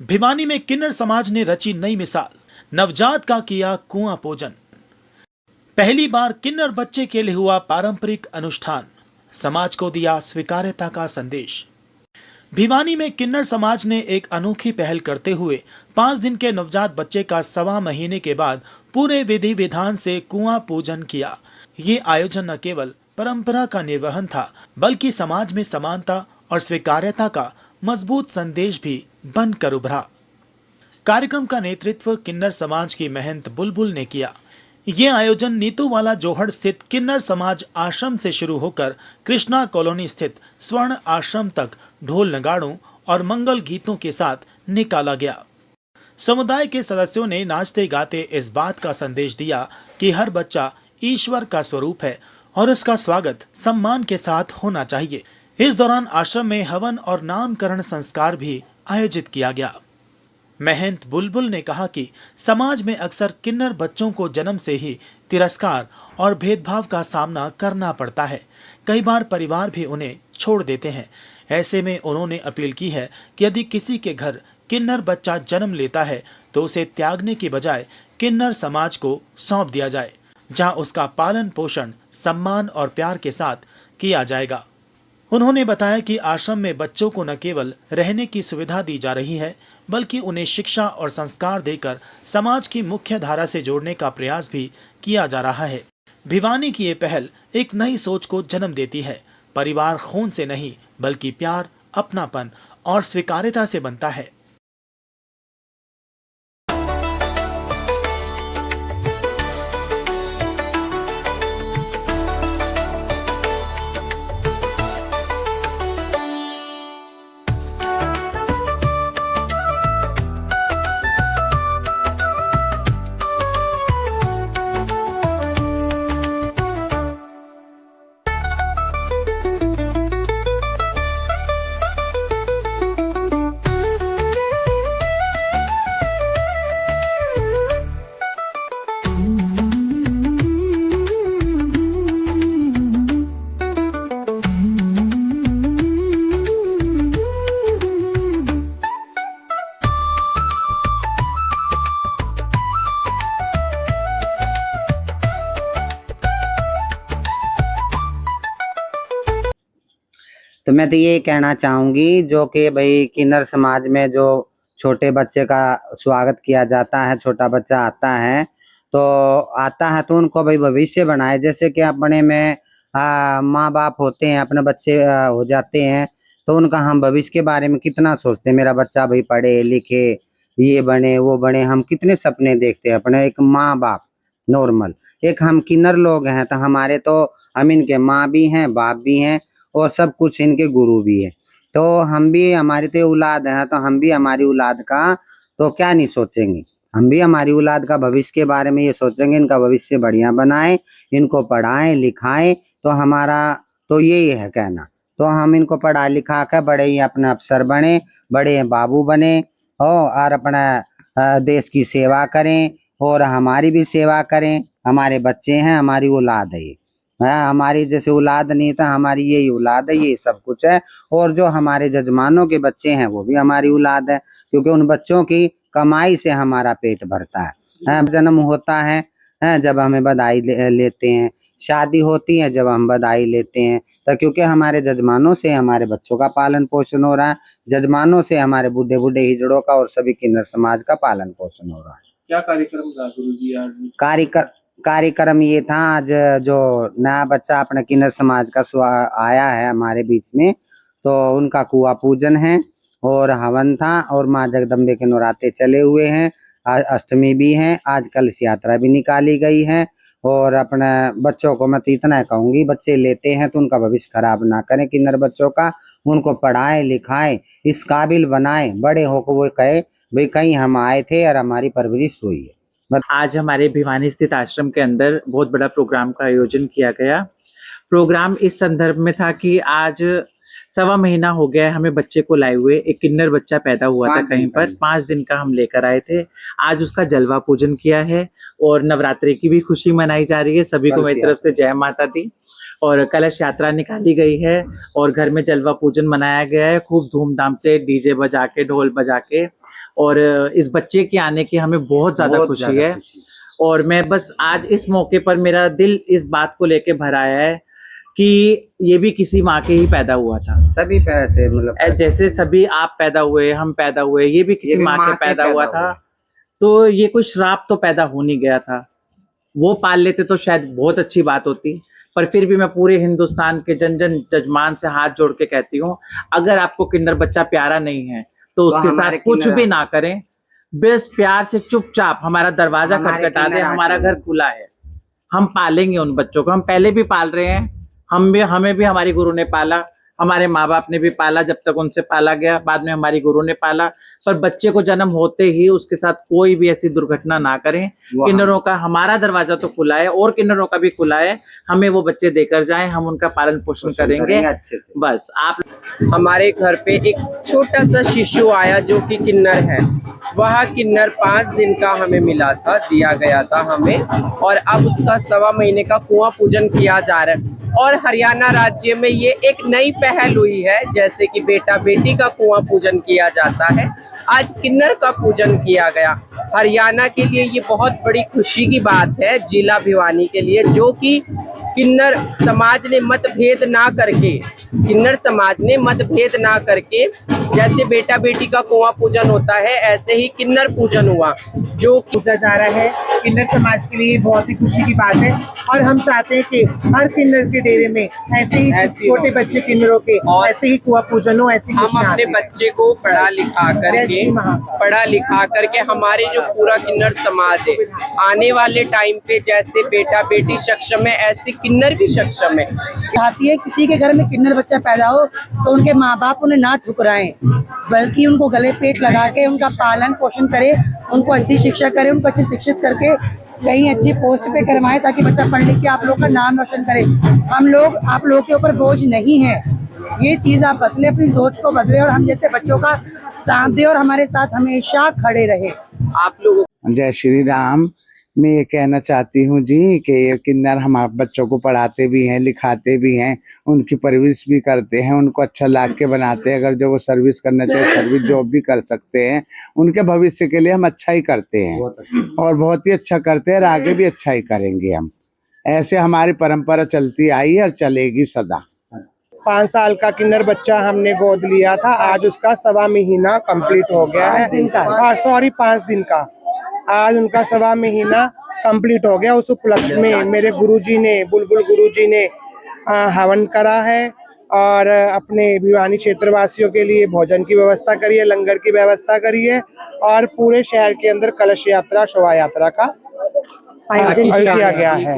भिवानी में किन्नर समाज ने रची नई मिसाल, नवजात का किया कुआं पूजन। पहली बार किन्नर बच्चे के लिए हुआ पारंपरिक अनुष्ठान, समाज को दिया स्वीकार्यता का संदेश। भिवानी में किन्नर समाज ने एक अनोखी पहल करते हुए 5 दिन के नवजात बच्चे का 1.25 महीने के बाद पूरे विधि विधान से कुआं पूजन किया। ये आयोजन न केवल परंपरा का निर्वहन था, बल्कि समाज में समानता और स्वीकार्यता का मजबूत संदेश भी बनकर उभरा। कार्यक्रम का नेतृत्व किन्नर समाज की महंत बुलबुल ने किया। ये आयोजन नीतूवाला जोहड़ स्थित किन्नर समाज आश्रम से शुरू होकर कृष्णा कॉलोनी स्थित स्वर्ण आश्रम तक ढोल नगाड़ों और मंगल गीतों के साथ निकाला गया। समुदाय के सदस्यों ने नाचते गाते इस बात का संदेश दिया कि हर बच्चा ईश्वर का स्वरूप है और उसका स्वागत सम्मान के साथ होना चाहिए। इस दौरान आश्रम में हवन और नामकरण संस्कार भी आयोजित किया गया। महंत बुलबुल ने कहा कि समाज में अक्सर किन्नर बच्चों को जन्म से ही तिरस्कार और भेदभाव का सामना करना पड़ता है। कई बार परिवार भी उन्हें छोड़ देते हैं। ऐसे में उन्होंने अपील की है कि यदि किसी के घर किन्नर बच्चा जन्म लेता है तो उसे त्यागने की बजाय किन्नर समाज को सौंप दिया जाए, जहां उसका पालन पोषण सम्मान और प्यार के साथ किया जाएगा। उन्होंने बताया कि आश्रम में बच्चों को न केवल रहने की सुविधा दी जा रही है, बल्कि उन्हें शिक्षा और संस्कार देकर समाज की मुख्य धारा से जोड़ने का प्रयास भी किया जा रहा है। भिवानी की ये पहल एक नई सोच को जन्म देती है। परिवार खून से नहीं, बल्कि प्यार, अपनापन और स्वीकार्यता से बनता है। तो मैं तो ये कहना चाहूंगी, जो कि भाई किन्नर समाज में जो छोटे बच्चे का स्वागत किया जाता है, छोटा बच्चा आता है तो उनको भाई भविष्य बनाए। जैसे कि अपने में माँ बाप होते हैं, अपने बच्चे हो जाते हैं, तो उनका हम भविष्य के बारे में कितना सोचते हैं। मेरा बच्चा भाई पढ़े लिखे, ये बने वो बने, हम कितने सपने देखते हैं अपने एक माँ बाप नॉर्मल। एक हम किन्नर लोग हैं तो हमारे तो हम इनके माँ भी हैं, बाप भी हैं और सब कुछ इनके गुरु भी है। तो हम भी, हमारी तो औलाद है, तो हम भी हमारी औलाद का तो क्या नहीं सोचेंगे। हम भी हमारी औलाद का भविष्य के बारे में ये सोचेंगे, इनका भविष्य बढ़िया बनाए, इनको पढ़ाएं लिखाएं। तो हमारा तो यही है कहना। तो हम इनको पढ़ा लिखा कर बड़े ही अपने अफसर बने, बड़े बाबू बने और अपना देश की सेवा करें और हमारी भी सेवा करें। हमारे बच्चे हैं, हमारी औलाद है ये। हमारी जैसे औलाद नहीं था, हमारी यही औलाद है, ये सब कुछ है। और जो हमारे जजमानों के बच्चे हैं वो भी हमारी औलाद है, क्योंकि उन बच्चों की कमाई से हमारा पेट भरता है। जन्म होता है जब हमें बधाई लेते हैं, शादी होती है जब हम बधाई लेते हैं, तो क्योंकि हमारे जजमानों से हमारे बच्चों का पालन पोषण हो रहा है, जजमानों से हमारे बूढ़े बूढ़े हिजड़ों का और सभी किन्नर समाज का पालन पोषण हो रहा है। क्या कार्यक्रम था गुरुजी आज? कार्यक्रम ये था, आज जो नया बच्चा अपने किन्नर समाज का आया है हमारे बीच में, तो उनका कुआं पूजन है और हवन था और माँ जगदम्बे के नवरात्रे चले हुए हैं। आज अष्टमी भी है, आज कलश यात्रा भी निकाली गई है। और अपने बच्चों को मैं तो इतना कहूंगी, बच्चे लेते हैं तो उनका भविष्य खराब ना करें। किन्नर बच्चों का उनको पढ़ाएं लिखाएं, इस काबिल बनाएं, बड़े होकर वो कहे भाई कहीं हम आए थे और हमारी परवरिश हुई है। आज हमारे भिवानी स्थित आश्रम के अंदर बहुत बड़ा प्रोग्राम का आयोजन किया गया। प्रोग्राम इस संदर्भ में था कि आज 1.25 महीना हो गया है हमें बच्चे को लाए हुए। एक किन्नर बच्चा पैदा हुआ था कहीं पर, 5 दिन का हम लेकर आए थे। आज उसका जलवा पूजन किया है और नवरात्रि की भी खुशी मनाई जा रही है। सभी को मेरी तरफ से जय माता दी। और कलश यात्रा निकाली गई है और घर में जलवा पूजन मनाया गया है खूब धूमधाम से, डीजे बजा के, ढोल बजा के। और इस बच्चे के आने की हमें बहुत ज्यादा खुशी है। और मैं बस आज इस मौके पर मेरा दिल इस बात को लेके भर आया है कि ये भी किसी माँ के ही पैदा हुआ था। सभी पैसे मतलब जैसे सभी आप पैदा हुए, हम पैदा हुए, ये भी किसी माँ के से पैदा हुआ था। तो ये कोई श्राप तो पैदा हो नहीं गया था। वो पाल लेते तो शायद बहुत अच्छी बात होती, पर फिर भी मैं पूरे हिंदुस्तान के जन जन जजमान से हाथ जोड़ के कहती हूँ, अगर आपको किन्नर बच्चा प्यारा नहीं है तो उसके साथ कुछ भी ना करें, बस प्यार से चुपचाप हमारा दरवाजा खटखटा दे, हमारा घर खुला है, हम पालेंगे उन बच्चों को। हम पहले भी पाल रहे हैं, हमें भी हमारी गुरु ने पाला, हमारे माँ बाप ने भी पाला, जब तक उनसे पाला गया, बाद में हमारी गुरु ने पाला। पर बच्चे को जन्म होते ही उसके साथ कोई भी ऐसी दुर्घटना ना करें। किन्नरों का हमारा दरवाजा तो खुला है और किन्नरों का भी खुला है, हमें वो बच्चे देकर जाएं, हम उनका पालन पोषण करेंगे अच्छे से। बस। आप हमारे घर पे एक छोटा सा शिशु आया जो कि किन्नर है। वह किन्नर 5 दिन का हमें मिला था, दिया गया था हमें, और अब उसका 1.25 महीने का कुआं पूजन किया जा रहा है। और हरियाणा राज्य में ये एक नई पहल हुई है, जैसे कि बेटा बेटी का कुआं पूजन किया जाता है, आज किन्नर का पूजन किया गया। हरियाणा के लिए ये बहुत बड़ी खुशी की बात है, जिला भिवानी के लिए, जो कि किन्नर समाज ने मतभेद ना करके, किन्नर समाज ने मतभेद ना करके, जैसे बेटा बेटी का कुआं पूजन होता है ऐसे ही किन्नर पूजन हुआ, जो पूजा जा रहा है। किन्नर समाज के लिए बहुत ही खुशी की बात है और हम चाहते हैं कि हर किन्नर के डेरे में ऐसे ही छोटे बच्चे किन्नरों के और ऐसे ही कुआं पूजन हो। ऐसी हम अपने बच्चे को पढ़ा लिखा करके हमारे जो पूरा किन्नर समाज है, आने वाले टाइम पे जैसे बेटा बेटी सक्षम है ऐसे किन्नर भी सक्षम है। चाहती है किसी के घर में किन्नर बच्चा पैदा हो तो उनके माँ बाप उन्हें ना ठुकराएं, बल्कि उनको गले पेट लगा के उनका पालन पोषण करे, उनको अच्छी शिक्षा करे, उनको अच्छी शिक्षित करके कहीं अच्छी पोस्ट पे करवाएं, ताकि बच्चा पढ़ लिख के आप लोग का नाम रोशन करे। हम लोग आप लोग के ऊपर बोझ नहीं है, ये चीज आप बदले, अपनी सोच को बदले और हम जैसे बच्चों का साथ दे और हमारे साथ हमेशा खड़े रहे। आप लोगों जय श्री राम। मैं ये कहना चाहती हूँ जी कि ये किन्नर हम आप बच्चों को पढ़ाते भी हैं, लिखाते भी हैं, उनकी परवरिश भी करते हैं, उनको अच्छा लाग के बनाते हैं। अगर जो वो सर्विस करना चाहे सर्विस जॉब भी कर सकते हैं, उनके भविष्य के लिए हम अच्छा ही करते हैं और बहुत ही अच्छा करते हैं और आगे भी अच्छा ही करेंगे हम। ऐसे हमारी परंपरा चलती आई है और चलेगी सदा। 5 साल का किन्नर बच्चा हमने गोद लिया था, आज उसका 1.25 महीना कंप्लीट हो गया है। 5 दिन का आज उनका 1.25 महीना कंप्लीट हो गया। उस उपलक्ष्य में मेरे गुरुजी ने, बुलबुल गुरुजी ने हवन करा है और अपने भिवानी क्षेत्रवासियों के लिए भोजन की व्यवस्था करी है, लंगर की व्यवस्था करी है और पूरे शहर के अंदर कलश यात्रा, शोभा यात्रा का आयोजन किया गया है।